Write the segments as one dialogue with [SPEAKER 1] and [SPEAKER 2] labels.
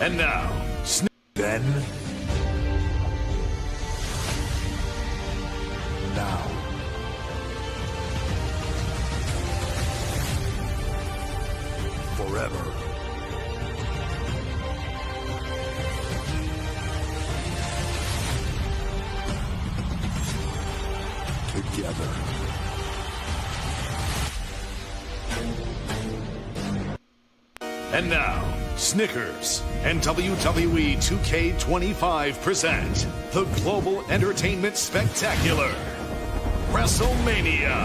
[SPEAKER 1] And now, then, now, forever. Together. And now, Snickers and WWE 2K25 present the Global Entertainment Spectacular, Wrestlemania.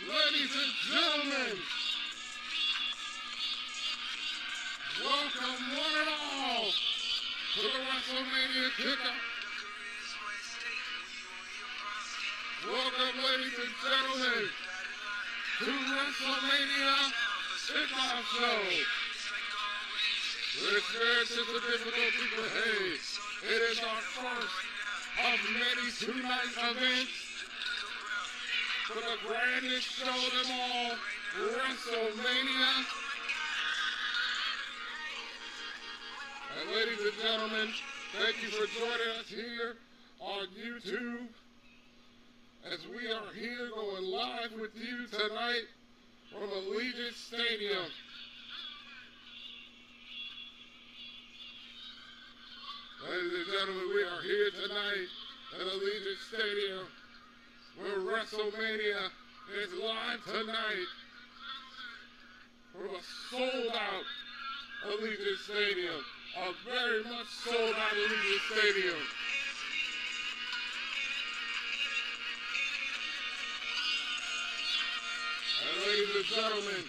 [SPEAKER 2] Ladies and gentlemen, welcome one and all to the Wrestlemania Kickoff. Welcome, ladies and gentlemen, to Wrestlemania Kickoff Show. We're experiencing some difficulty, but hey, it is our first of many two-night events for the grandest show of them all, WrestleMania. And ladies and gentlemen, thank you for joining us here on YouTube as we are here going live with you tonight from Allegiant Stadium. Ladies and gentlemen, we are here tonight at Allegiant Stadium, where WrestleMania is live tonight from a sold-out Allegiant Stadium, a very much sold-out Allegiant Stadium. And ladies and gentlemen,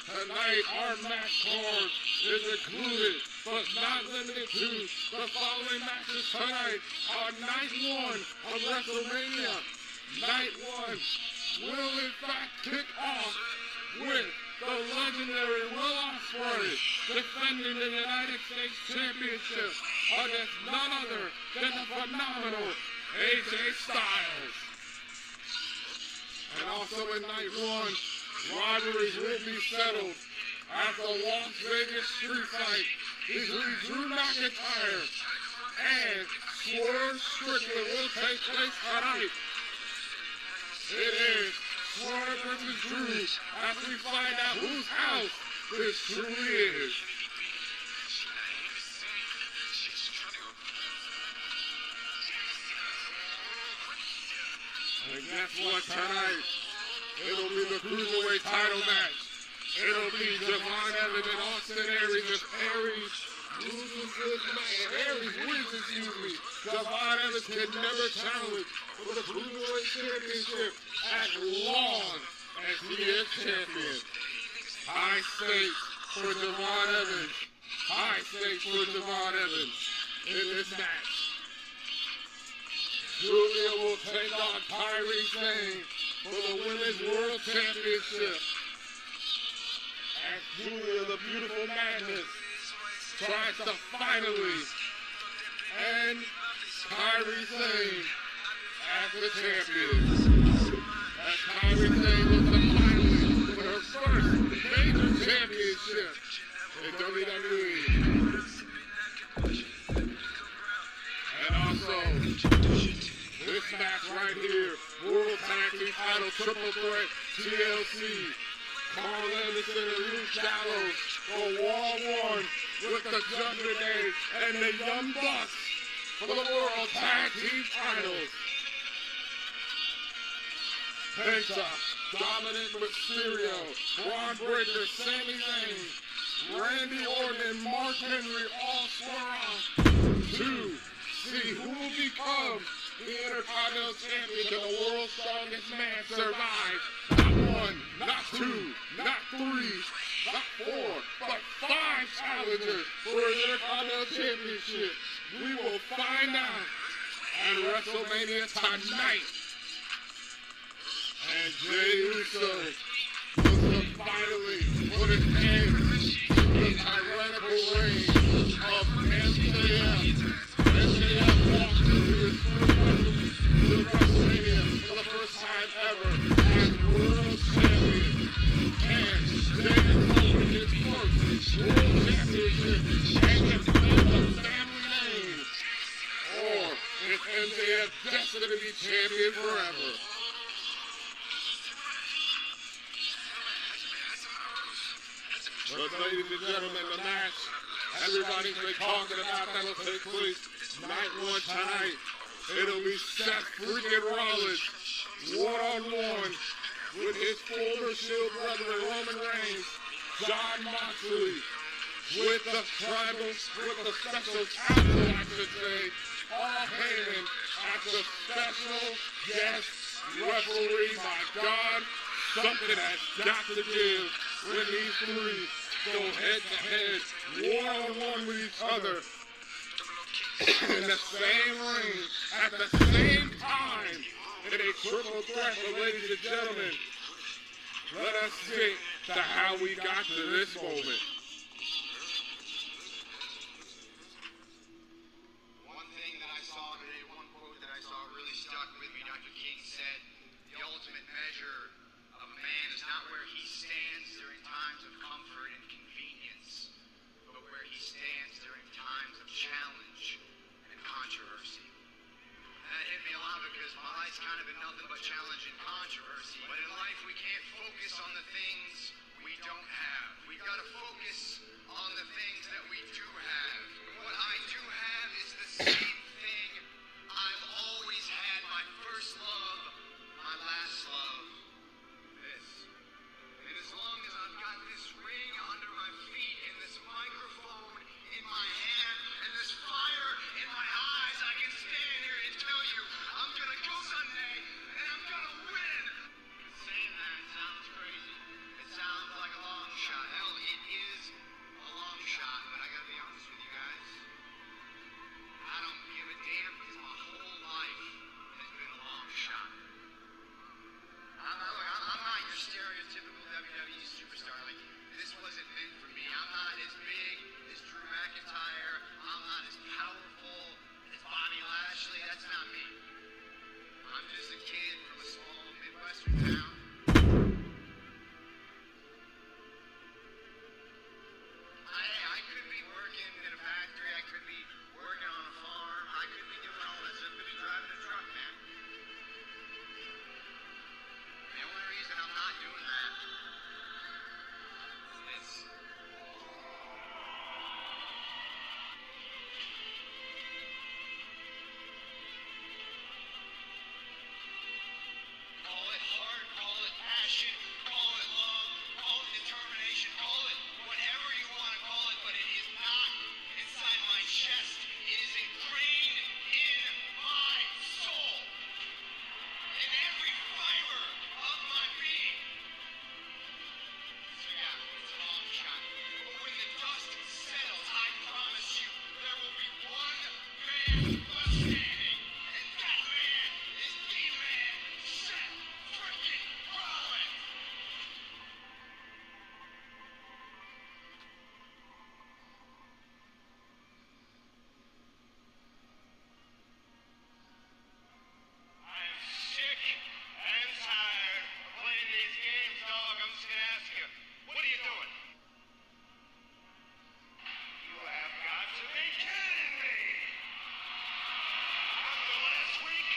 [SPEAKER 2] tonight our match card is included, but not limited to, the following matches tonight on night one of WrestleMania. Night one will in fact kick off with the legendary Will Ospreay defending the United States Championship against none other than the phenomenal AJ Styles. And also in night one, rivalries will be settled at the Las Vegas street fight between Drew McIntyre and Swerve Strickland will take place tonight. It is Swerve versus Drew as we find out whose house this truly is. And guess what tonight? It'll be the Cruiserweight title match. It'll be Devon Evans and Austin Aries as Aries loses this match. Aries wins, excuse me. Devon Evans can never challenge for the Cruiserweight Championship as long as he is champion. High stakes for Devon Evans. High stakes for Devon Evans in this match. Julia will take on Kairi Sane for the Women's World Championship. As Julia, the beautiful madness, tries to finally end Kairi Sane as the champion. As Kairi Sane was the finalist for her first major championship in WWE. And also, this match right here, World Tag Team Title Triple Threat TLC. Carl Anderson and Luke Gallows for War-1 with the Judgment Day and the Young Bucks for the World Tag Team Titles. Penta, Dominic Mysterio, Braun Breaker, Sami Zayn, Randy Orton, and Mark Henry all square off to see who will become the Intercontinental Champion. Can the World's Strongest Man survive? Not one, not two, not three, not four, but five challengers for an Intercontinental Championship. We will find out at WrestleMania tonight. And Jey Uso will finally put an end to the tyrannical reign of MJF. MJF World Championship and defend the family name. Or is MJF destined to be champion forever? But ladies and gentlemen, the match everybody's been talking about that'll take place night one tonight. It'll be Seth freaking Rollins one-on-one with his former Shield brother Roman Reigns, John Moxley, with the special title, I should say, Paul Heyman as the special guest referee. My God, something has got to give when these three go head-to-head, one-on-one with each other in the same ring at the same time in a triple threat. So, ladies and gentlemen, let us get to how we got to this moment.
[SPEAKER 3] One thing that I saw today, one quote that I saw really stuck with me. Dr. King said, "The ultimate measure of a man is not where he stands during times of comfort and convenience, but where he stands during times of challenge and controversy." That hit me a lot because my life's kind of been nothing but challenge and controversy. But in life, we can't focus on the things we don't have. We've got to focus on the things that we do have. What I do have is the same thing I've always had. My first love, my last love. This. And as long as I've got this ring under my feet and this microphone in my hand and this fire in my eyes, I can stand here and tell you I'm gonna go Sunday and I'm gonna win. Saying that sounds crazy. It sounds like a long shot. Hell, it is a long shot, but I gotta be honest with you guys. I don't give a damn because my whole life has been a long shot. I'm not your stereotypical WWE superstar. Like, this wasn't meant for me. I'm not as big as Drew McIntyre. I'm not as powerful as Bobby Lashley. That's not me. I'm just a kid from a small Midwestern town. I could be working in a factory. I could be working on a farm. I could be doing all this. I could be driving a truck, man. The only reason I'm not doing that is call it heart, call it passion, call it love, call it determination, call it whatever you want to call it, but it is not inside my chest. It is ingrained in my soul, in every fiber of my being. So yeah, it's a long shot. But when the dust settles, I promise you, there will be one man left standing. And that man is the man, Seth freaking Rollins. I am sick and tired of playing these games, dog. I'm just gonna ask you, what are you doing? You have got to be kidding me! After last week,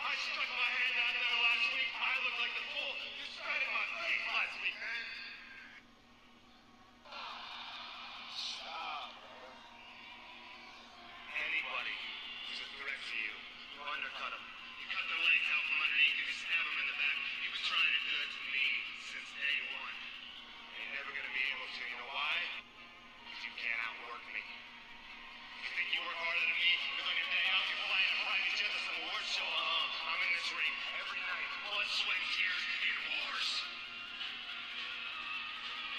[SPEAKER 3] I stuck my hand out there last week. I looked like the fool you spat in my face last week, man. Stop. Anybody who's a threat to you, you undercut him. You cut their legs out from underneath him, you stab him in the back. He was trying to do that to me since day one. And you're never gonna be able to. You know why? Because you can't outwork me. You think you work harder than me? Because on your day off, you're flying a private jet to some award show. I'm in this ring every night. Blood, sweat, tears, and wars.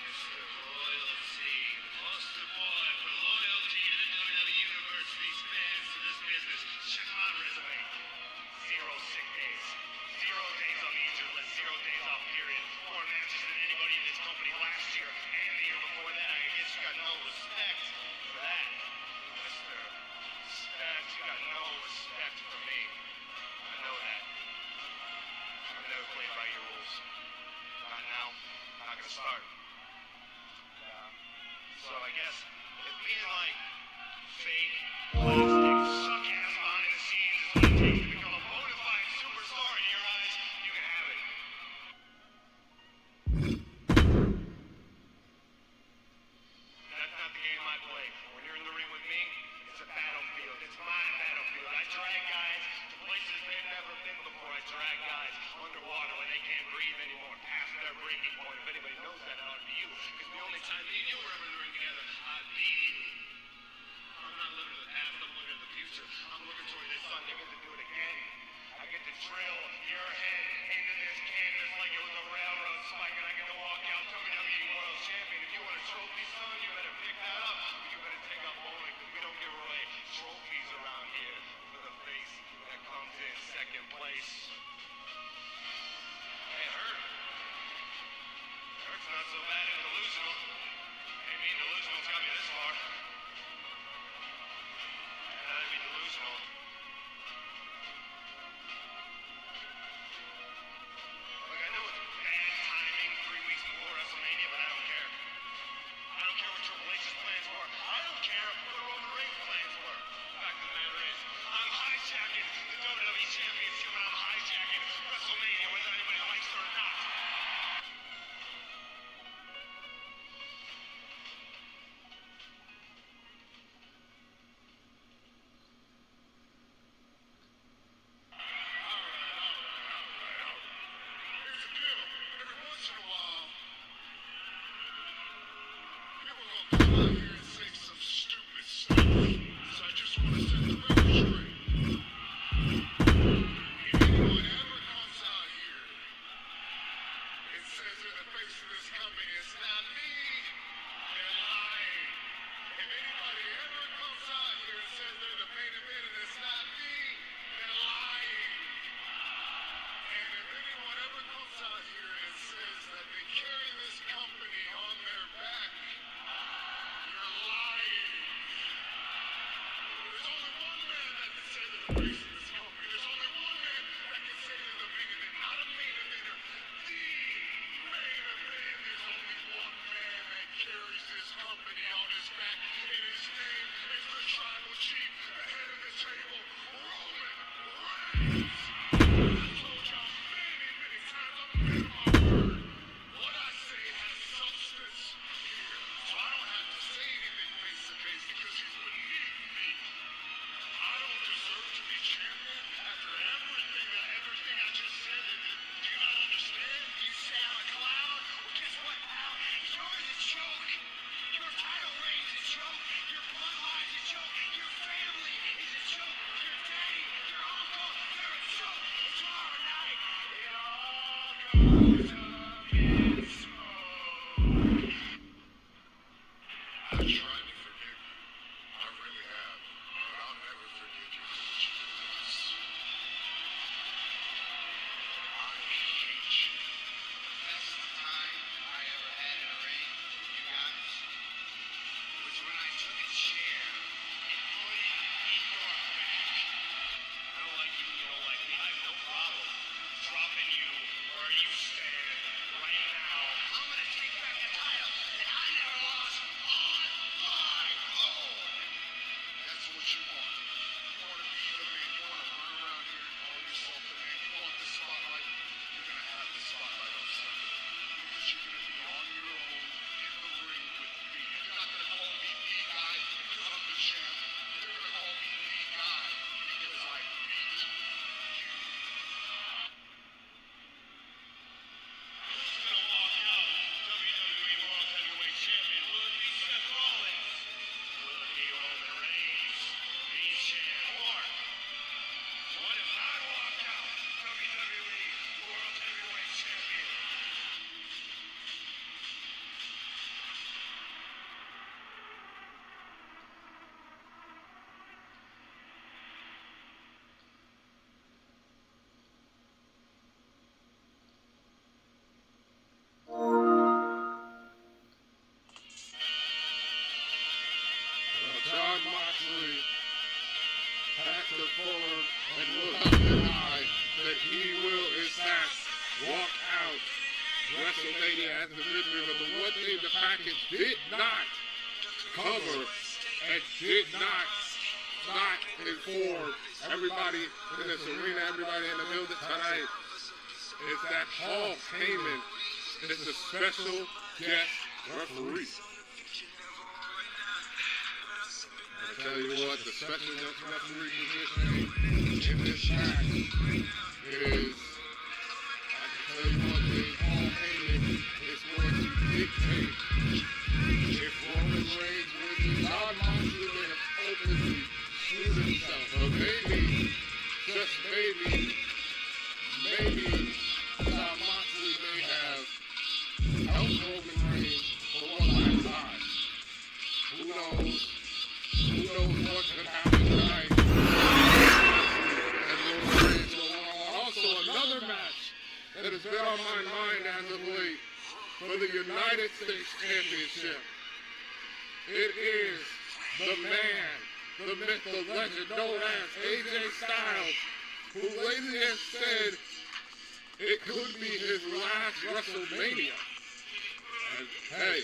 [SPEAKER 3] Mr. Loyalty, poster boy for loyalty to the WWE Universe, these fans to this business. Check my resume. 0 sick days. 0 days on the injured list. 0 days off, period. More matches than anybody in this company last year and the year before that. I guess you got no respect for that, Mr. Respect. You got no respect for me. I know that. I've never played by your rules. Not now. I'm not gonna start. So I guess if being like fake, plastic, suck ass behind the scenes is what it takes to become a bona fide superstar in your eyes, you can have it. That's not the game I play. When you're in the ring with me, it's a battlefield. It's my battlefield. I drag guys to places they've never been before. I drag guys underwater when they can't breathe anymore, past their breaking point. If anybody knows that, it ought to be you. Because the only time me and you were ever in the ring together, I beat you. I'm not looking at the past, I'm looking at the future. I'm looking toward this Sunday. I get to do it again. I get to drill your head into this canvas like it was a railroad spike, and I get to walk out WWE World Champion. If you want a trophy, son, you better pick that up. But you better take up bowling, because we don't give away trophies around here for the face that comes in second place. It hurt. It hurts not so bad in delusional. Ain't being delusional's got me this far. And I'd be delusional. Look, I know it's bad timing 3 weeks before Wrestlemania, but I don't care. I don't care what Triple H's plans were. I don't care what Roman Reigns' plans were. The fact of the matter is, I'm hijacking the WWE Championship, and I'm hijacking Wrestlemania, whether anybody likes it or not. Here's the deal. Every once in a while, people gonna come out here and say some stupid stuff. So I just want to set the record straight. If anyone ever comes out here and says they're the face of this company, it's not me, they're lying. If anybody ever comes out here and says they're the main event and it's not me, they're lying. And if anyone ever comes out here and says that they carry this company on their back, you're lying. There's only one man that can say they're the face of this company. There's only one man that can say they're the main event, not a main eventer. The main event. There's only one man that carries this company on his back, and his name is the Tribal Chief, the head of the table, Roman Reigns. I told y'all many, many times I'm a man of my word. What I say has substance here, so I don't have to say anything face to face because he's beneath me. I don't deserve to be champion after everything I just said. Do you not understand? You say I'm a clown? Well, guess what, pal? You're the joke. Your title reign's a joke. Your bloodline's a joke. Your family is a joke. Your daddy, your uncle, they're a joke. Tomorrow night, it all goes up in smoke. I've tried to forgive you. I really have. But I'll never forgive you for what you did to us. I hate you. The best time I ever had in a ring, you guys, was when I took a chair and put it in your back. I don't like you, you don't like me. I have no problem dropping you where you stand right now. I'm gonna take back the title that I never lost on my own. That's what you want. You want to be the man. You want to run around here and call yourself the man. You want the spotlight. You're gonna have the spotlight on Sunday because you're gonna be on your own in the ring with me. You're not gonna call me the guy because I'm the champ. You're gonna call me the guy because I beat you. Who's gonna walk out WWE World Heavyweight Champion? Will it be Seth Rollins? Will it be Roman Reigns? Be champ? Or what if I walk out WWE World Heavyweight Champion? John Moxley has to form and will not deny that he will, in fact, walk out WrestleMania as the victor of the One Thing the Package did not
[SPEAKER 2] cover and did not inform everybody in this arena, everybody in the building tonight, is that Paul Heyman is the special guest referee. I tell you what, the special guest referee position in this match is, I can tell you one thing, Paul Heyman is going to dictate if Roman Reigns wins. John Moxley may have openly screwed himself, but maybe, just maybe, John Moxley may have helped Roman Reigns for one last time. Who knows? Who knows what could happen tonight? And Roman Reigns will win. Also, another match that has been on my mind as of late for the United States Championship. It is the man, the myth, the legend known as AJ Styles, who lately has said it could be his last WrestleMania. And hey,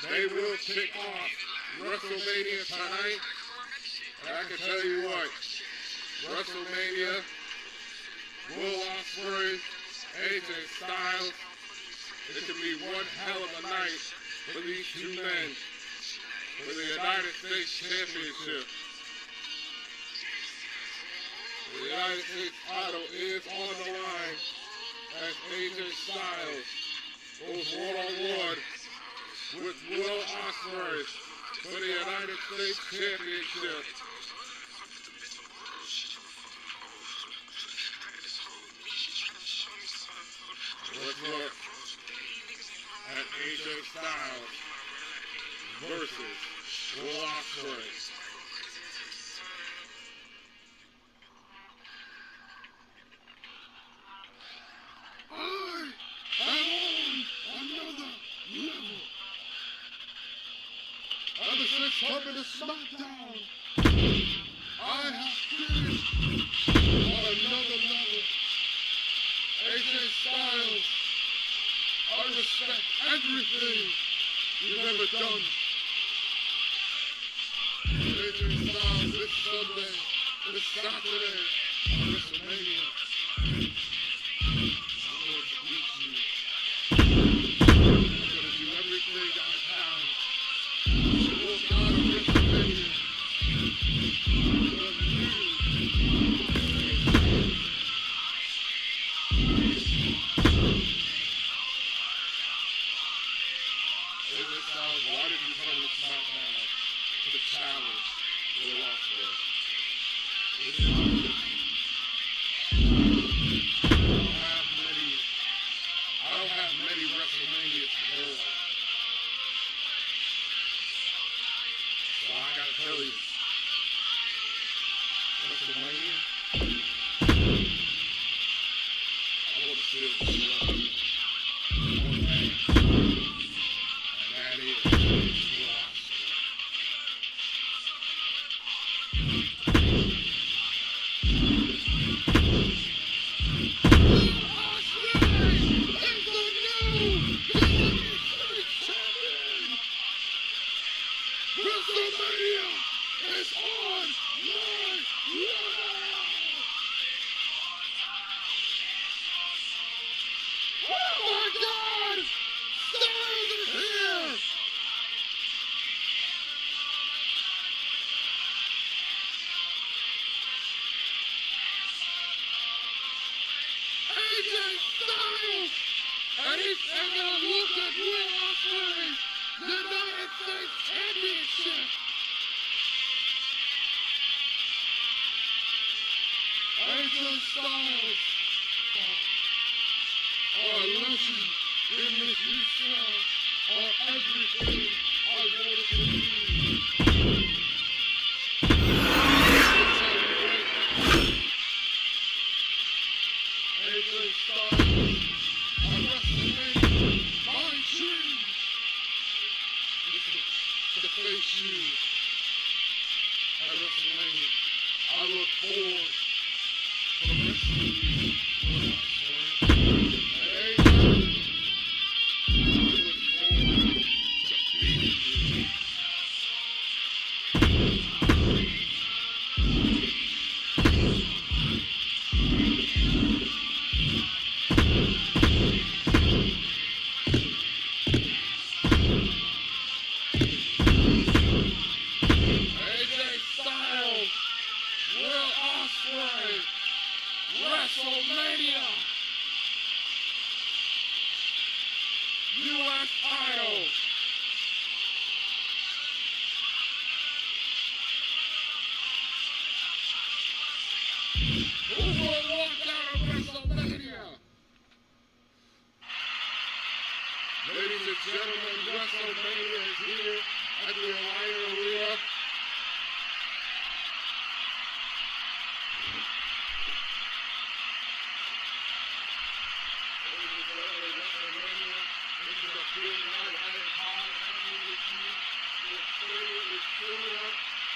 [SPEAKER 2] they will kick off WrestleMania tonight. And I can tell you what, WrestleMania, Will Ospreay, AJ Styles, it could be one hell of a night for these two men for the United States Championship. The United States title is on the line as AJ Styles goes one-on-one with Will Ospreay for the United States Championship. Let's look at AJ Styles versus Will Ospreay. I am on another level. Ever since coming to SmackDown, I have been on another level. AJ Styles, I respect everything you've ever done. AJ Styles this Sunday, this Saturday, on WrestleMania. I'm going to beat you. I'm going to do everything I can to walk out of WrestleMania. Why did you come to SmackDown to challenge Will Ospreay? I don't have many WrestleManias to go on. So I gotta tell you, WrestleMania, I want to see it one man. And that is Will Ospreay. WrestleMania is on my level! Oh my God! Styles is here! AJ Styles! And he's taking a look at Will Ospreay's United States Championship! AJ Styles! Our lesson in this resale are everything I wanted to be. AJ Styles, on WrestleMania, my dream is to face you at WrestleMania. I look forward to the rest of you, Will Ospreay. Hey, I look forward to beating you. WrestleMania is filling up.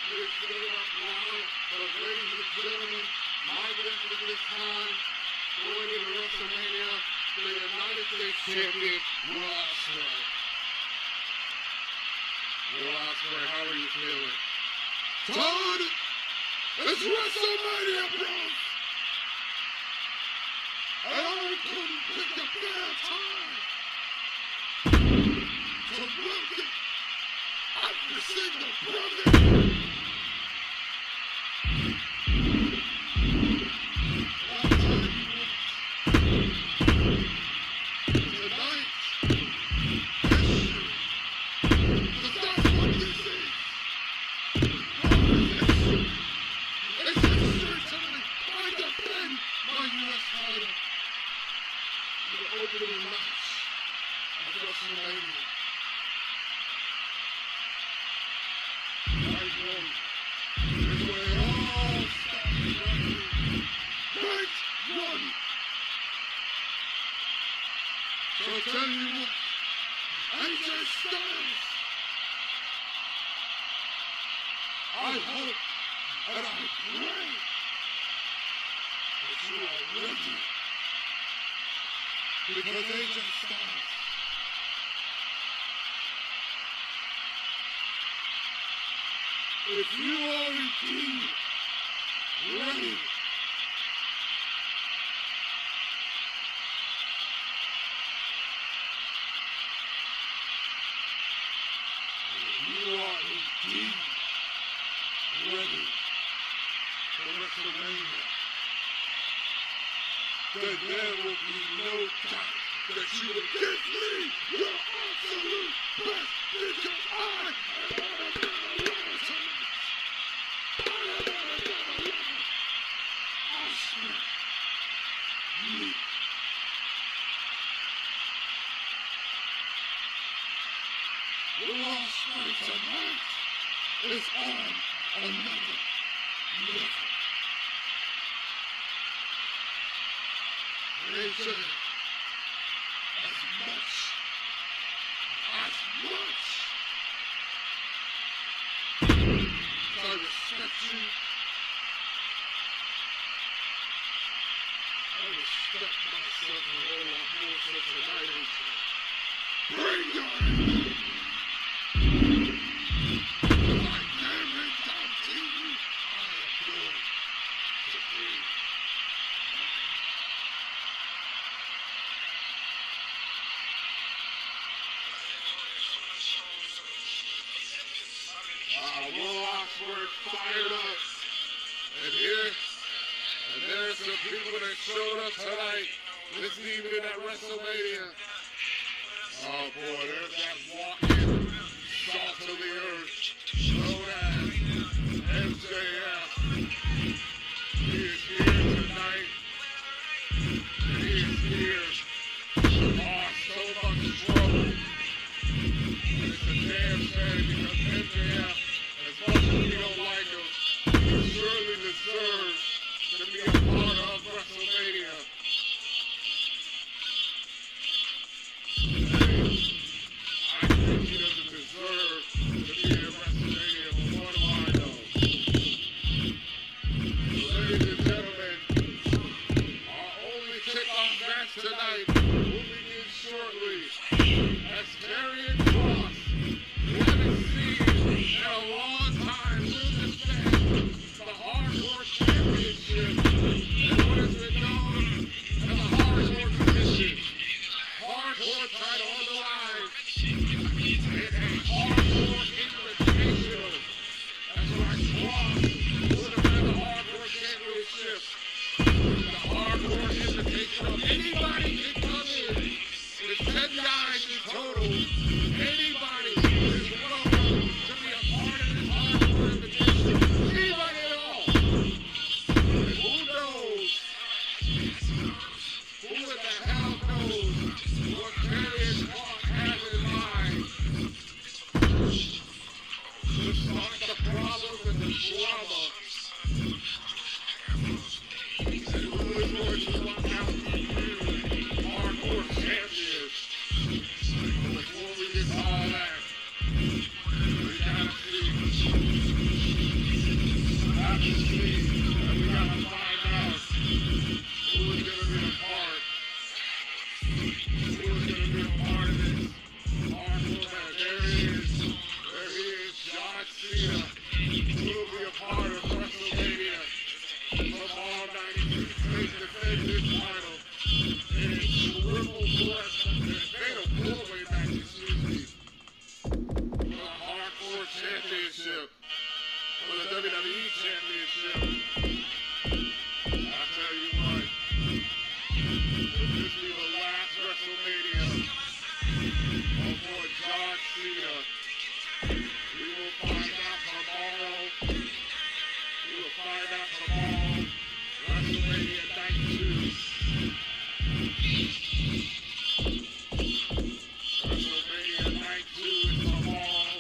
[SPEAKER 2] It is filling up now. But ladies and gentlemen, my guest at this time, going into WrestleMania, the United States Champion, Will Ospreay. Will Ospreay, how are you feeling? Todd, it's WrestleMania, bros! And I couldn't pick a better time to welcome every single brother. I'll tell you what, tonight, history, because that's what this is. It's history tonight. I defend my U.S. title. The opening match of WrestleMania. Night one is where it all starts right here. Night one. So I'll tell you what, AJ Styles, I hope and I pray that you are ready. Because AJ Styles, if you are indeed ready, for WrestleMania, then there will be no doubt that you will give me your absolute best because I am Ospreay. Me. Will Ospreay tonight is on another level. AJ, as much as I respect you, I respect myself a whole lot more for tonight, AJ. Bring your energy. If I can't bring down TV, I am going to bring. Will Ospreay fired up. And there's some people that showed up tonight, this evening at WrestleMania. Oh boy, there's that walking, salt of the earth, known as MJF. He is here tonight. He is here. Oh, so much trouble. And it's a damn shame because MJF, as much as we don't like him, he surely deserves to be a part of WrestleMania. Hey, I think he doesn't deserve to be in WrestleMania, but what do I know? Ladies and gentlemen, our only kickoff match tonight will begin shortly as Karrion Kross, we haven't seen in a long time, will defend the Hardcore Championship and what has been known as the Hardcore Tradition. Hardcore title on the line. It's a Hardcore Invitational. That's right, Kross will defend the Hardcore Championship. The Hardcore Invitational. Anybody can come in. There's 10 guys in total. Anybody is welcome to be a part of this Hardcore Invitational. Anybody at all. And who knows? Who in the hell knows what Karrion Kross has in mind to start the problems and the drama? And who is going to walk out the new Hardcore Champion? Before we get to all that, we gotta see got to see, and we got to find out who is going to be a part. Who is going to be a part of this hardcore match? There he is. There he is, John Cena. Who will be a part of WrestleMania from all 92 states to take this title. In a triple threat, fatal four-way match, excuse me. For the hardcore championship. For the WWE championship. I tell you what. Could this be the last WrestleMania of boy John Cena? We will find out tomorrow. We will find out tomorrow. WrestleMania Night 2. WrestleMania Night 2 is tomorrow.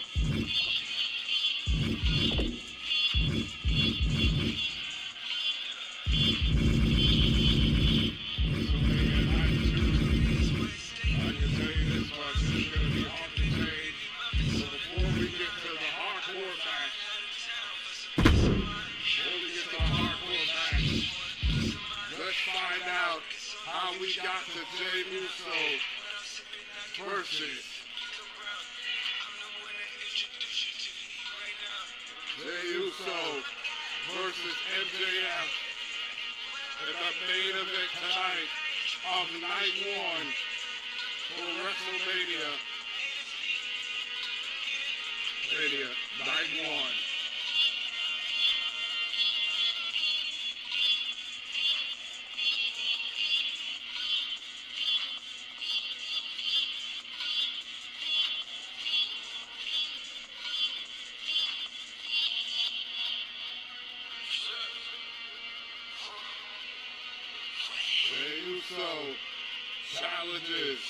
[SPEAKER 2] WrestleMania Night 2. I can tell you this much, it's going to be off the page. So before we get to the hardcore match, let's find out how we got to Jey Uso versus Jey Uso versus MJF in the main event tonight of night 1 for WrestleMania. Night 1. Uso challenges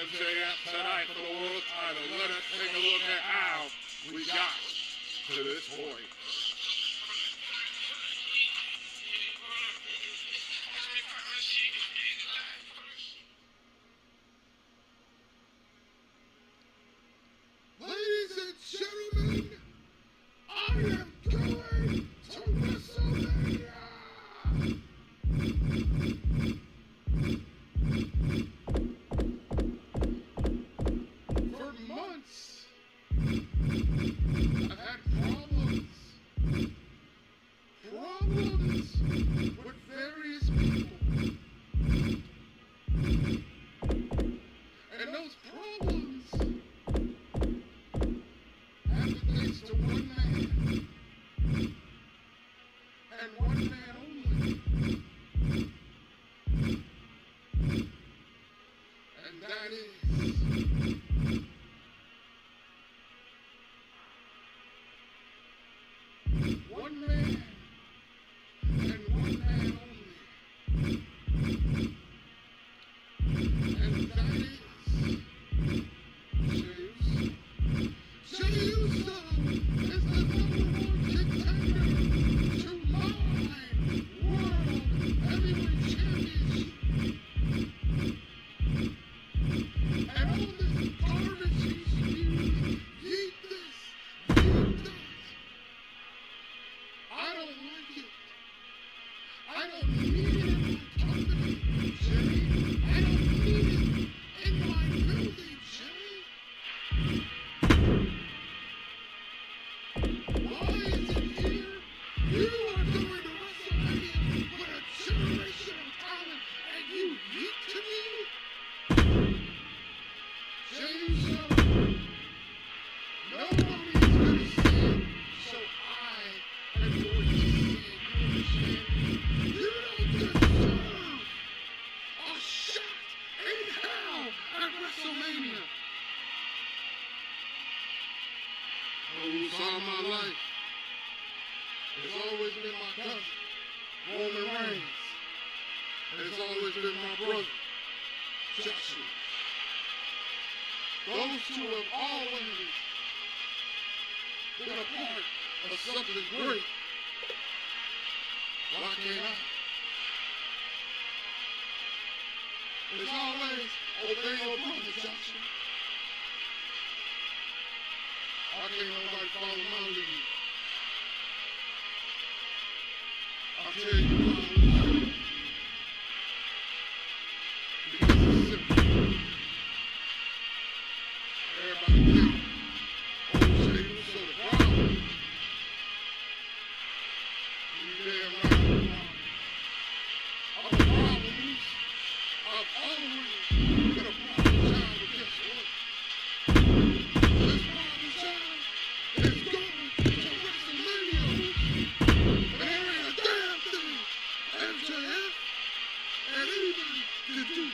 [SPEAKER 2] MJF tonight for the world title. Let us take a look at how we got to this point. Ladies and gentlemen, I am going to WrestleMania. For months, I've had problems with various people. And those problems have been thanks to one man. And one man only. And that is one man and one man only. And that is Jey Uso is the #1 contender to my World Heavyweight Championship. And all this garbage he's used, eat this, eat that. I don't like it. I don't need it in my company, Jey. I don't need it in my building, Jey. Why is it here? You are going to WrestleMania with a generation of talent, and you eat to me? Jey Uso, nobody is going to see it, so I am going to see it. You don't deserve a shot in hell at WrestleMania. Who's all my life? It's always been my cousin, Roman Reigns. It's always been my brother, Joshua. Those two have always been a part of something great. Why can't I? It's always obey your brother, Joshua. Why can't nobody follow my lead? I'll tell you why. Because it's simple. Everybody think, oh, Shady, so the problem. You damn right I'm the problem. I'm the problems. I've always been a problem child, but guess what? This problem child is going to Wrestlemania. And there ain't a damn thing MJF and anybody can do.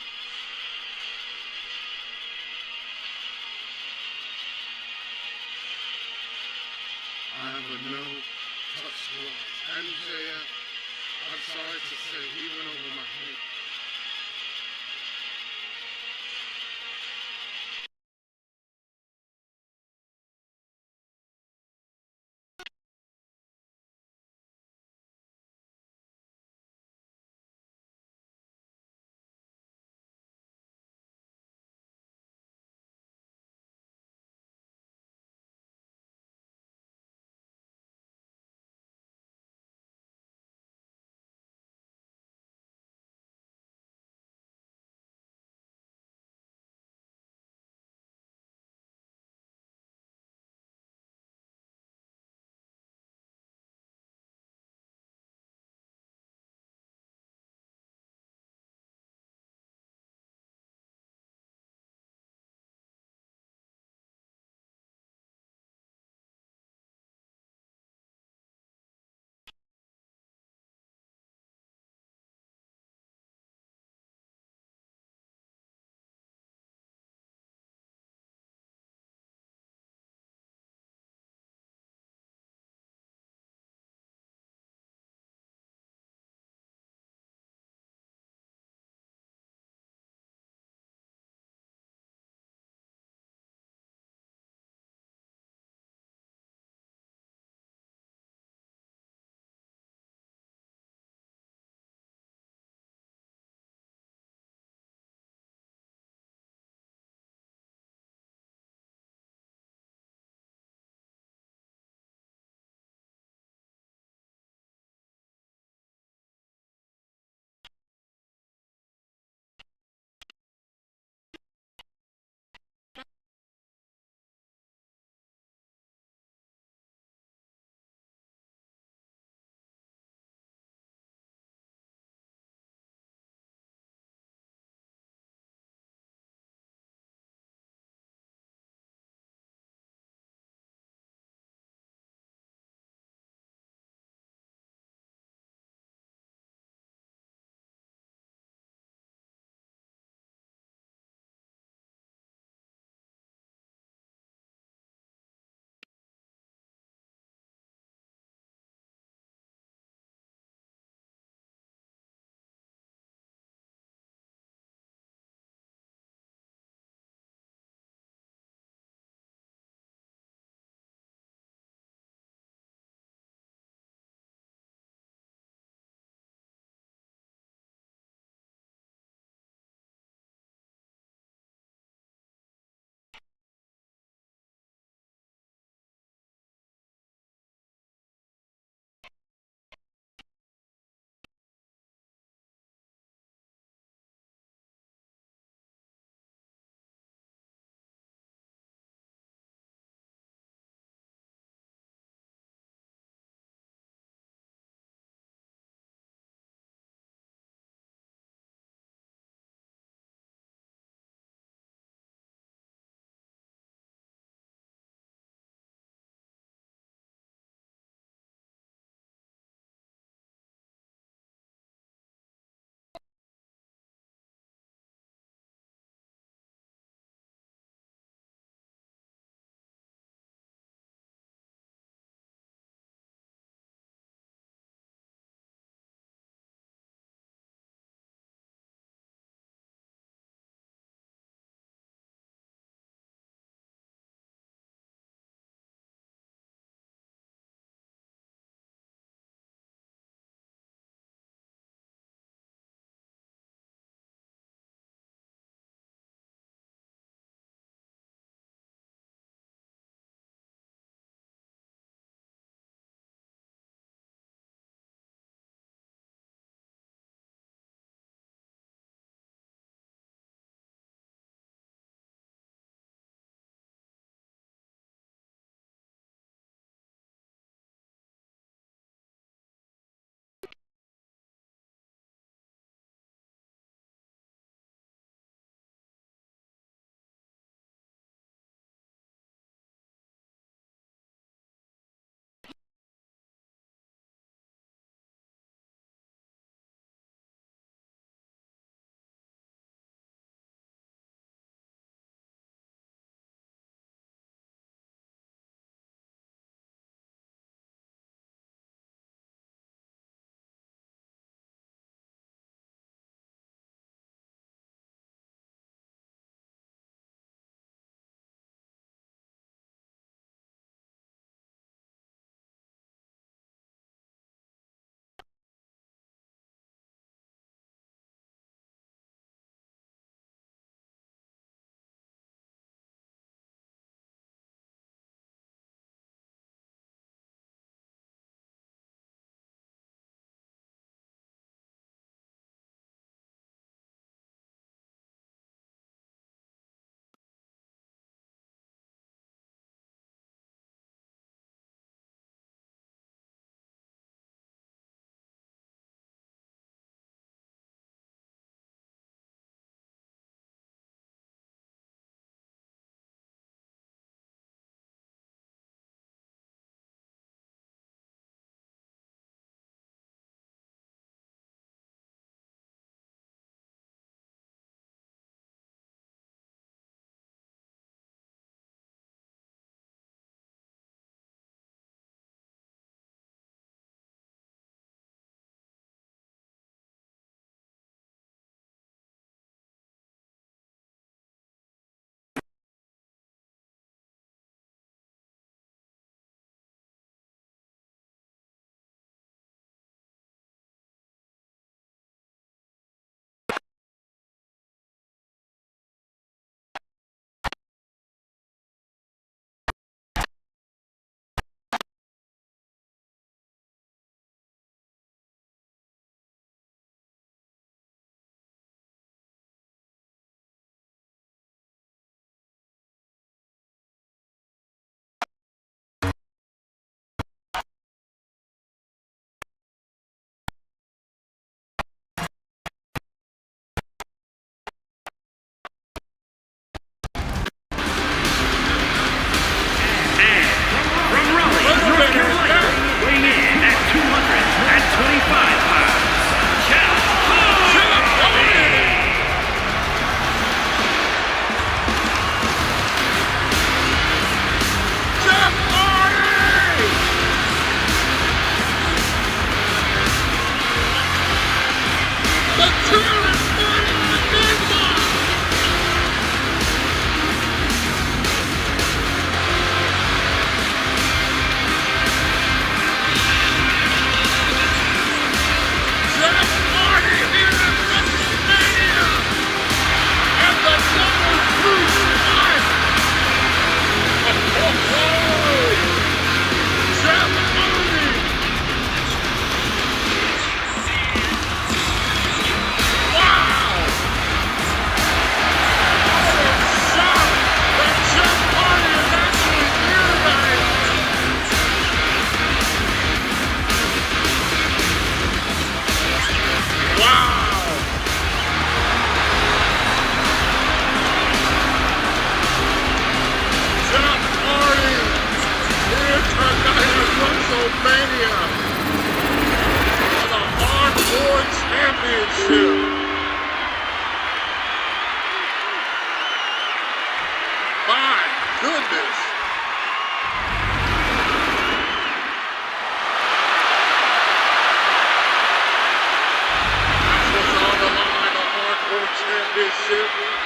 [SPEAKER 2] I have a no-touch clause. MJF, I'm sorry to say, he went over my head.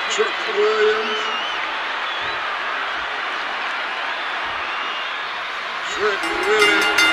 [SPEAKER 2] Trick Williams. Trick Williams.